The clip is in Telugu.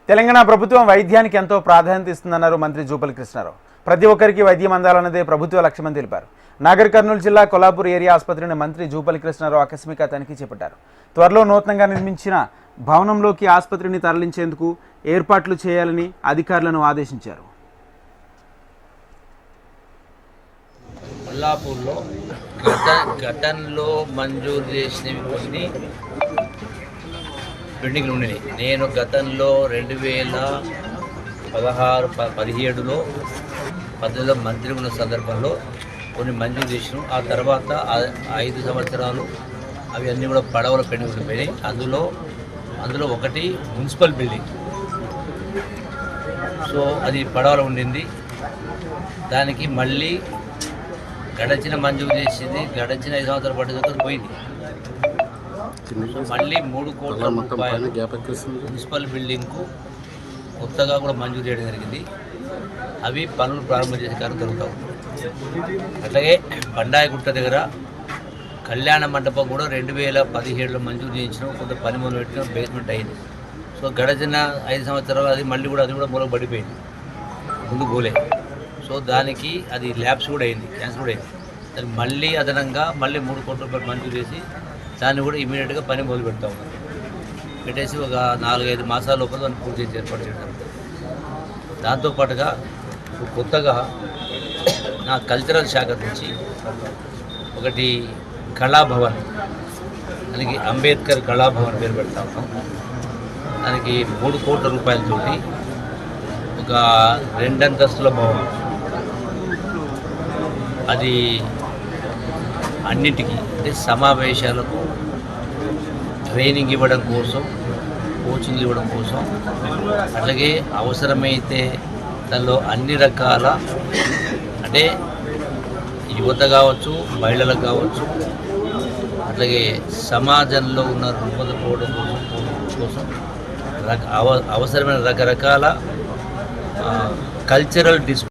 తెలంగాణ ప్రభుత్వం వైద్యానికి ఎంతో ప్రాధాన్యత ఇస్తుందన్నారు మంత్రి జూపల్లి కృష్ణారావు. ప్రతి ఒక్కరికి వైద్యం అందాలన్నదే ప్రభుత్వ లక్ష్యమని తెలిపారు. నాగర్ కర్నూలు జిల్లా కొల్లాపూర్ ఏరియా ఆసుపత్రిని మంత్రి జూపల్లి కృష్ణారావు ఆకస్మిక తనిఖీ చేపట్టారు. త్వరలో నూతనంగా నిర్మించిన భవనంలోకి ఆసుపత్రిని తరలించేందుకు ఏర్పాట్లు చేయాలని అధికారులను ఆదేశించారు. కొల్లాపూర్లో గతంలో మంజూరు చేసినవి కొన్ని పెండింగ్లు ఉన్నాయి. నేను గతంలో 2016-17లో మంత్రి ఉన్న సందర్భంలో కొన్ని మంజూరు చేసినాం. ఆ తర్వాత 5 సంవత్సరాలు అవి అన్నీ కూడా పడవల పెండింగ్ ఉండిపోయినాయి. అందులో ఒకటి మున్సిపల్ బిల్డింగ్. సో అది పడవల ఉండింది. దానికి మళ్ళీ గడచిన మంజూరు చేసింది, గడచిన 5 సంవత్సరాలు పట్టిన పోయింది. మళ్ళీ 3 కోట్ల రూపాయలు మున్సిపల్ బిల్డింగ్కు కొత్తగా కూడా మంజూరు చేయడం జరిగింది. అవి పనులు ప్రారంభం చేసే కార్యం జరుగుతాయి. అట్లాగే బండాయగుట్ట దగ్గర కళ్యాణ మండపం కూడా 2017లో మంజూరు చేయించడం, కొంత పని మొదలు పెట్టిన బేస్మెంట్ అయింది. సో గడచిన 5 సంవత్సరాలు అది కూడా మూలకు పడిపోయింది, ముందు పోలే. సో దానికి అది ల్యాబ్స్ కూడా అయింది, క్యాన్సర్ కూడా అయింది. దానికి మళ్ళీ అదనంగా 3 కోట్ల రూపాయలు మంజూరు చేసి దాన్ని కూడా ఇమీడియట్గా పని మొదలు పెడతా ఉన్నారు. పెట్టేసి ఒక 4-5 మాసాల లోపల దాన్ని పూర్తి చేసి ఏర్పాటు చేయడం. దాంతోపాటుగా కొత్తగా నా కల్చరల్ శాఖ నుంచి ఒకటి కళాభవన్, దానికి అంబేద్కర్ కళాభవన్ పేరు పెడతా ఉన్నాం. దానికి 3 కోట్ల రూపాయలతోటి ఒక 2 అంతస్తుల భవనం. అది అన్నింటికీ అంటే సమావేశాలకు ట్రైనింగ్ ఇవ్వడం కోసం, కోచింగ్ ఇవ్వడం కోసం, అట్లాగే అవసరమైతే దానిలో అన్ని రకాల అంటే యువత కావచ్చు, మహిళలకు కావచ్చు, అట్లాగే సమాజంలో ఉన్న రుగ్మత పోవడం కోసం అవసరమైన రకరకాల కల్చరల్ డిస్ప్లే